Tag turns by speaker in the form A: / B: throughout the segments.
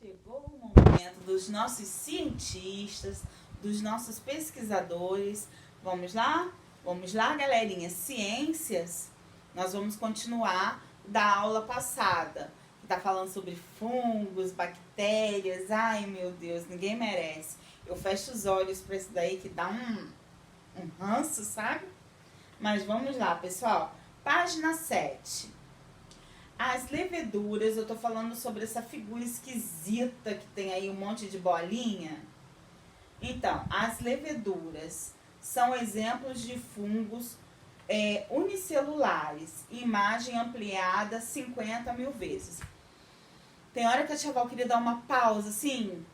A: Chegou o momento dos nossos cientistas, dos nossos pesquisadores. Vamos lá? Vamos lá, galerinha. Ciências. Nós vamos continuar da aula passada, que tá falando sobre fungos, bactérias. Ai, meu Deus, ninguém merece. Eu fecho os olhos para isso daí que dá um ranço, sabe? Mas vamos lá, pessoal. Página 7. As leveduras, eu tô falando sobre essa figura esquisita que tem aí um monte de bolinha. Então, as leveduras são exemplos de fungos unicelulares, imagem ampliada 50 mil vezes. Tem hora que a tia Val queria dar uma pausa, assim,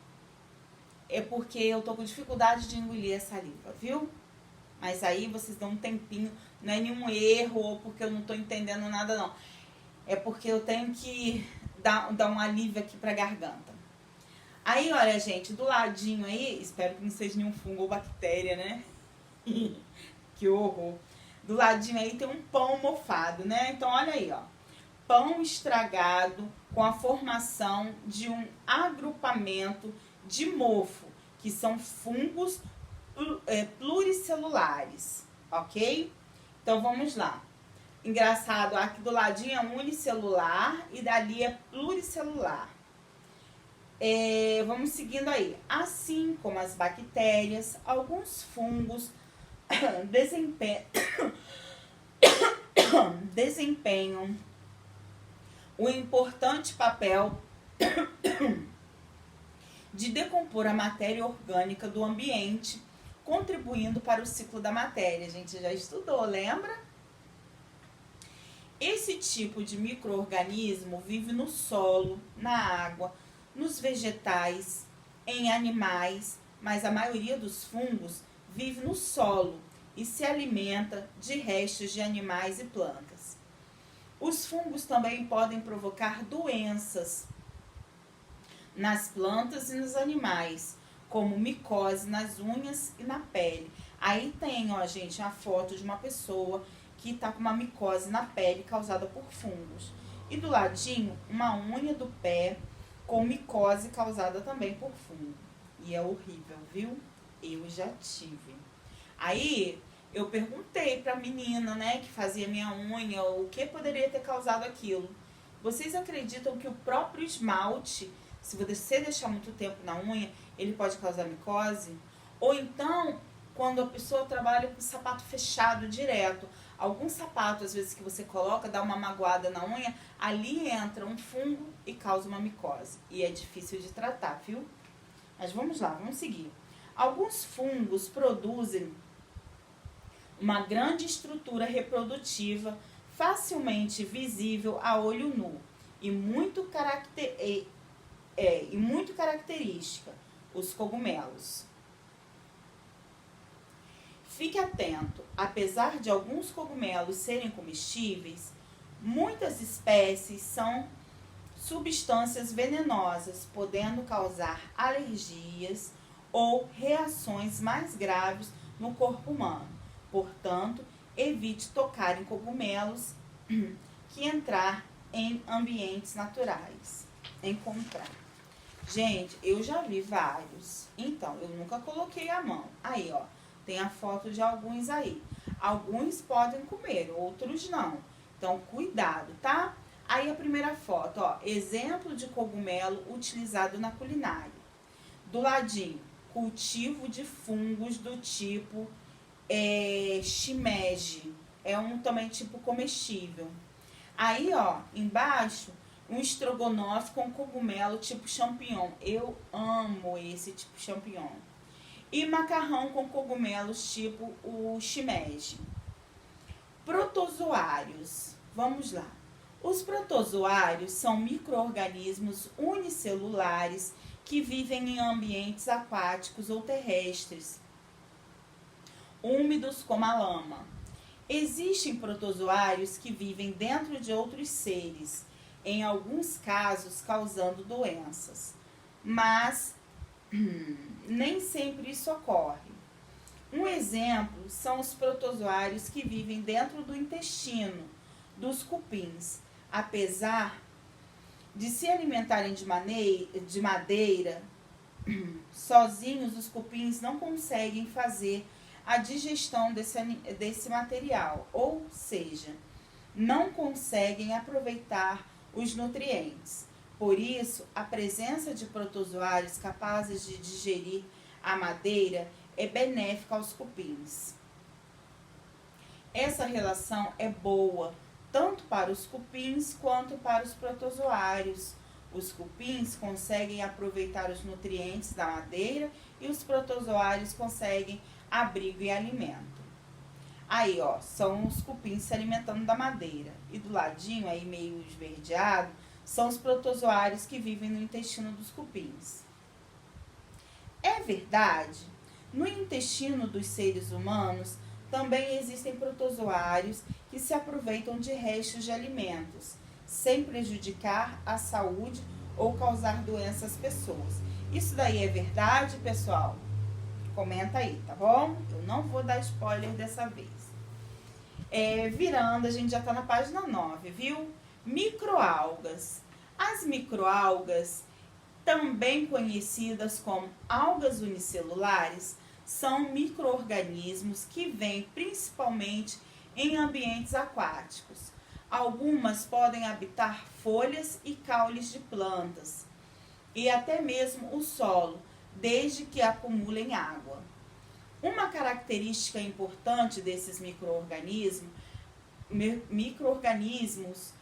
A: é porque eu tô com dificuldade de engolir a saliva, viu? Mas aí vocês dão um tempinho, não é nenhum erro ou porque eu não tô entendendo nada, não. É porque eu tenho que dar um alívio aqui pra garganta. Aí, olha, gente, do ladinho aí, espero que não seja nenhum fungo ou bactéria, né? Que horror. Do ladinho aí tem um pão mofado, né? Então, olha aí, ó. Pão estragado com a formação de um agrupamento de mofo, que são fungos pluricelulares, ok? Então, vamos lá. Engraçado, aqui do ladinho é unicelular e dali é pluricelular. Vamos seguindo aí. Assim como as bactérias, alguns fungos desempenham um importante papel de decompor a matéria orgânica do ambiente, contribuindo para o ciclo da matéria. A gente já estudou, lembra? Esse tipo de micro-organismo vive no solo, na água, nos vegetais, em animais, mas a maioria dos fungos vive no solo e se alimenta de restos de animais e plantas. Os fungos também podem provocar doenças nas plantas e nos animais, como micose nas unhas e na pele. Aí tem, ó, gente, a foto de uma pessoa que tá com uma micose na pele causada por fungos. E do ladinho, uma unha do pé com micose causada também por fungo. E é horrível, viu? Eu já tive. Aí, eu perguntei pra menina, né, que fazia minha unha, o que poderia ter causado aquilo. Vocês acreditam que o próprio esmalte, se você deixar muito tempo na unha, ele pode causar micose? Ou então, quando a pessoa trabalha com sapato fechado direto, algum sapato, às vezes, que você coloca, dá uma magoada na unha, ali entra um fungo e causa uma micose. E é difícil de tratar, viu? Mas vamos lá, vamos seguir. Alguns fungos produzem uma grande estrutura reprodutiva facilmente visível a olho nu e muito característica, os cogumelos. Fique atento, apesar de alguns cogumelos serem comestíveis, muitas espécies são substâncias venenosas, podendo causar alergias ou reações mais graves no corpo humano. Portanto, evite tocar em cogumelos que entrar em ambientes naturais. Encontrar. Gente, eu já vi vários. Então, eu nunca coloquei a mão. Aí, ó. Tem a foto de alguns aí. Alguns podem comer, outros não. Então, cuidado, tá? Aí a primeira foto, ó. Exemplo de cogumelo utilizado na culinária. Do ladinho, cultivo de fungos do tipo shimeji. É um também tipo comestível. Aí, ó, embaixo, um estrogonofe com cogumelo tipo champignon. Eu amo esse tipo champignon. E macarrão com cogumelos tipo o shimeji. Protozoários. Vamos lá. Os protozoários são micro-organismos unicelulares que vivem em ambientes aquáticos ou terrestres, úmidos como a lama. Existem protozoários que vivem dentro de outros seres, em alguns casos causando doenças, mas nem sempre isso ocorre. Um exemplo são os protozoários que vivem dentro do intestino dos cupins. Apesar
B: de se alimentarem de madeira, sozinhos os cupins não conseguem fazer a digestão desse material, ou seja, não conseguem aproveitar os nutrientes. Por isso, a presença de protozoários capazes de digerir a madeira é benéfica aos cupins. Essa relação é boa tanto para os cupins quanto para os protozoários. Os cupins conseguem aproveitar os nutrientes da madeira e os protozoários conseguem abrigo e alimento. Aí, ó, são os cupins se alimentando da madeira. E do ladinho, aí meio esverdeado, são os protozoários que vivem no intestino dos cupins. É verdade, no intestino dos seres humanos também existem protozoários que se aproveitam de restos de alimentos, sem prejudicar a saúde ou causar doenças às pessoas. Isso daí é verdade, pessoal? Comenta aí, tá bom? Eu não vou dar spoiler dessa vez. Virando, a gente já tá na página 9, viu? Microalgas. As microalgas, também conhecidas como algas unicelulares, são micro-organismos que vivem principalmente em ambientes aquáticos. Algumas podem habitar folhas e caules de plantas e até mesmo o solo, desde que acumulem água. Uma característica importante desses micro-organismos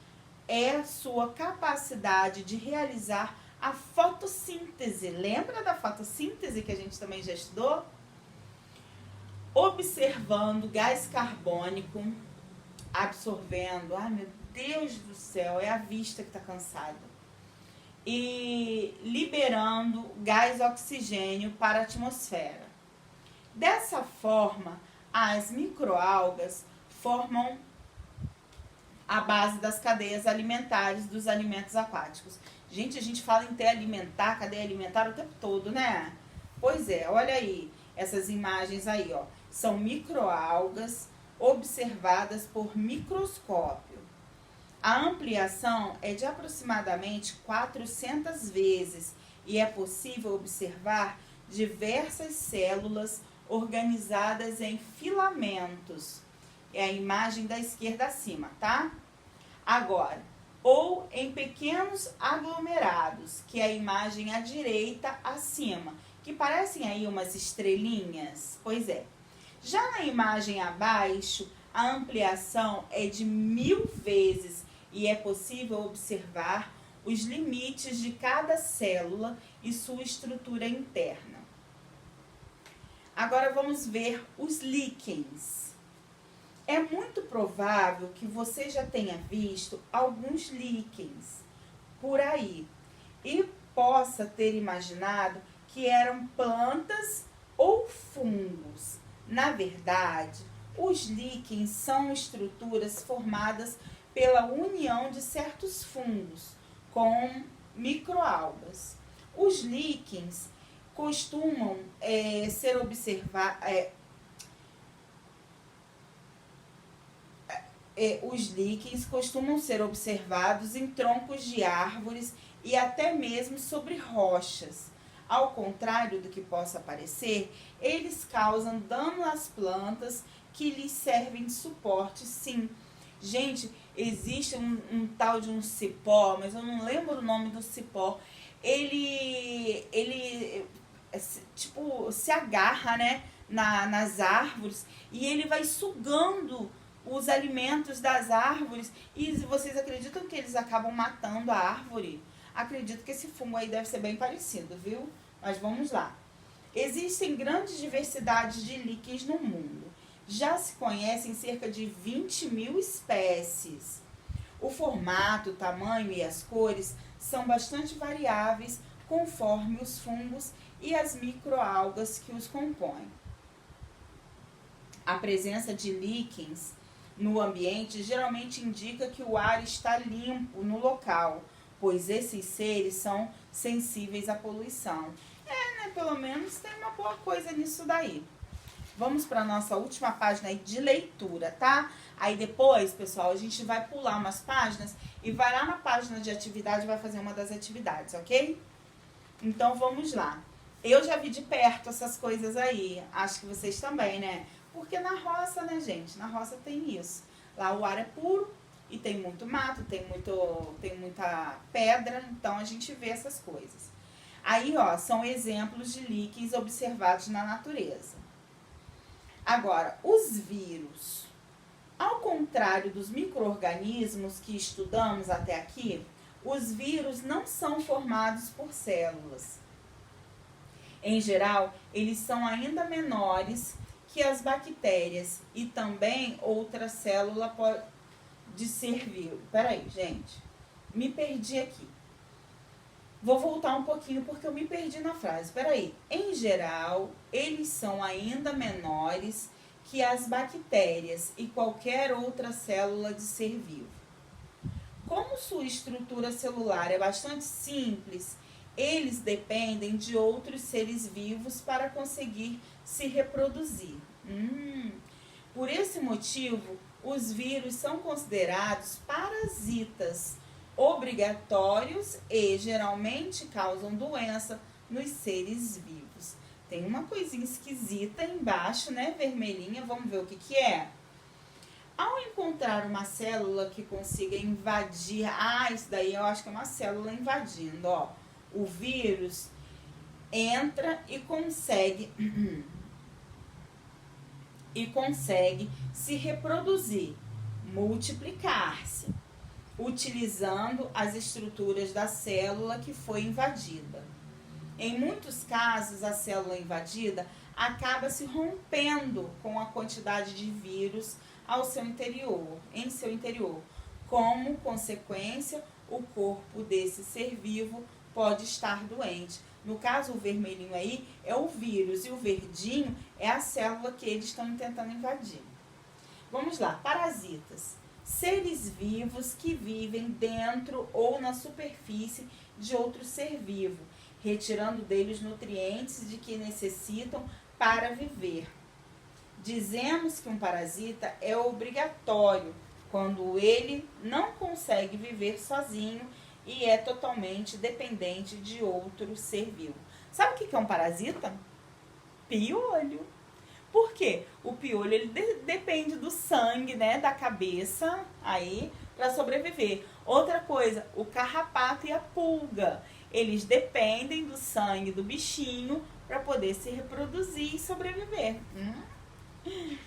B: é a sua capacidade de realizar a fotossíntese. Lembra da fotossíntese que a gente também já estudou? Observando gás carbônico, absorvendo, ai meu Deus do céu, é a vista que está cansada, e liberando gás oxigênio para a atmosfera. Dessa forma, as microalgas formam a base das cadeias alimentares dos alimentos aquáticos. Gente, a gente fala em cadeia alimentar o tempo todo, né? Pois é, olha aí, essas imagens aí, ó, são microalgas observadas por microscópio. A ampliação é de aproximadamente 400 vezes e é possível observar diversas células organizadas em filamentos. É a imagem da esquerda acima, tá? Agora, ou em pequenos aglomerados, que é a imagem à direita acima, que parecem aí umas estrelinhas. Pois é. Já na imagem abaixo, a ampliação é de 1000 vezes e é possível observar os limites de cada célula e sua estrutura interna. Agora vamos ver os líquens. É muito provável que você já tenha visto alguns líquens por aí e possa ter imaginado que eram plantas ou fungos. Na verdade, os líquens são estruturas formadas pela união de certos fungos com microalgas. Os líquens costumam ser observados. Os líquens costumam ser observados em troncos de árvores e até mesmo sobre rochas. Ao contrário do que possa parecer, eles causam dano às plantas que lhes servem de suporte, sim. Gente, existe um tal de um cipó, mas eu não lembro o nome do cipó. Ele tipo, se agarra, né, nas árvores e ele vai sugando os alimentos das árvores. E vocês acreditam que eles acabam matando a árvore? Acredito que esse fungo aí deve ser bem parecido, viu? Mas vamos lá. Existem grandes diversidades de líquens no mundo. Já se conhecem cerca de 20.000 espécies. O formato, o tamanho e as cores são bastante variáveis conforme os fungos e as microalgas que os compõem. A presença de líquens no ambiente geralmente indica que o ar está limpo no local, pois esses seres são sensíveis à poluição. Né? Pelo menos tem uma boa coisa nisso daí.
A: Vamos para a nossa última página aí de leitura, tá? Aí depois, pessoal, a gente vai pular umas páginas e vai lá na página de atividade e vai fazer uma das atividades, ok? Então, vamos lá. Eu já vi de perto essas coisas aí, acho que vocês também, né? Porque na roça, né, gente? Na roça tem isso. Lá o ar é puro e tem muito mato, tem muita pedra, então a gente vê essas coisas. Aí, ó, são exemplos de líquens observados na natureza. Agora, os vírus. Ao contrário dos micro-organismos que estudamos até aqui, os vírus não são formados por células. Em geral, eles são ainda menores que as bactérias e também outra célula pode ser vivo. Peraí, gente, me perdi aqui. Vou voltar um pouquinho porque eu me perdi na frase. Peraí. Em geral, eles são ainda menores que as bactérias e qualquer outra célula de ser vivo. Como sua estrutura celular é bastante simples, eles dependem de outros seres vivos para conseguir se reproduzir. Por esse motivo, os vírus são considerados parasitas obrigatórios e geralmente causam doença nos seres vivos. Tem uma coisinha esquisita embaixo, né, vermelhinha, vamos ver o que que é. Ao encontrar uma célula que consiga invadir, isso daí eu acho que é uma célula invadindo, ó. O vírus entra e consegue se reproduzir, multiplicar-se, utilizando as estruturas da célula que foi invadida. Em muitos casos, a célula invadida acaba se rompendo com a quantidade de vírus em seu interior. Como consequência, o corpo desse ser vivo pode estar doente. No caso, o vermelhinho aí é o vírus e o verdinho é a célula que eles estão tentando invadir. Vamos lá, parasitas. Seres vivos que vivem dentro ou na superfície de outro ser vivo, retirando dele os nutrientes de que necessitam para viver. Dizemos que um parasita é obrigatório quando ele não consegue viver sozinho e é totalmente dependente de outro ser vivo. Sabe o que é um parasita? Piolho. Por quê? O piolho ele depende do sangue, né, da cabeça aí para sobreviver. Outra coisa, o carrapato e a pulga, eles dependem do sangue do bichinho para poder se reproduzir e sobreviver.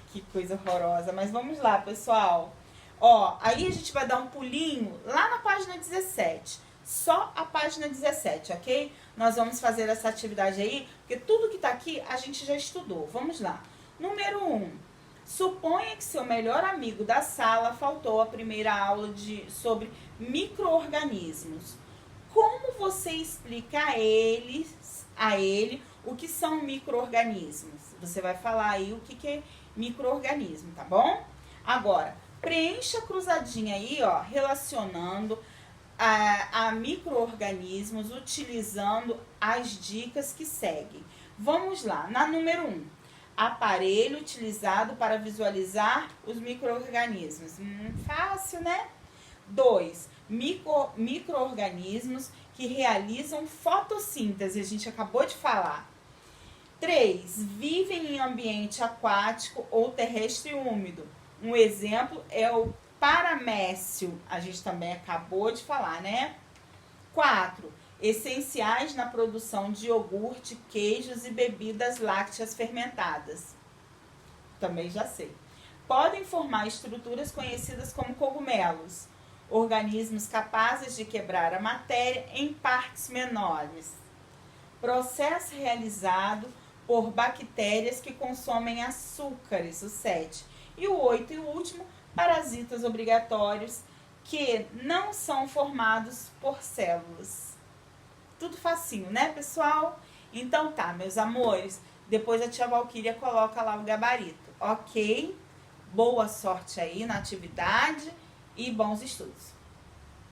A: Que coisa horrorosa, mas vamos lá, pessoal. Ó, aí a gente vai dar um pulinho lá na página 17. Só a página 17, ok? Nós vamos fazer essa atividade aí, porque tudo que tá aqui a gente já estudou. Vamos lá. Número 1. Suponha que seu melhor amigo da sala faltou a primeira aula sobre micro-organismos. Como você explica a ele o que são micro-organismos? Você vai falar aí o que é micro-organismo, tá bom? Agora, preencha a cruzadinha aí, ó, relacionando a micro-organismos utilizando as dicas que seguem. Vamos lá, na número 1. Aparelho utilizado para visualizar os micro-organismos. Fácil, né? 2. Micro-organismos que realizam fotossíntese, a gente acabou de falar. 3. Vivem em ambiente aquático ou terrestre úmido. Um exemplo é o paramécio, a gente também acabou de falar, né? 4. Essenciais na produção de iogurte, queijos e bebidas lácteas fermentadas. Também já sei. Podem formar estruturas conhecidas como cogumelos, organismos capazes de quebrar a matéria em partes menores. Processo realizado por bactérias que consomem açúcares, o 7. E o 8 e o último, parasitas obrigatórios que não são formados por células. Tudo facinho, né, pessoal? Então tá, meus amores, depois a tia Valquíria coloca lá o gabarito, ok? Boa sorte aí na atividade e bons estudos.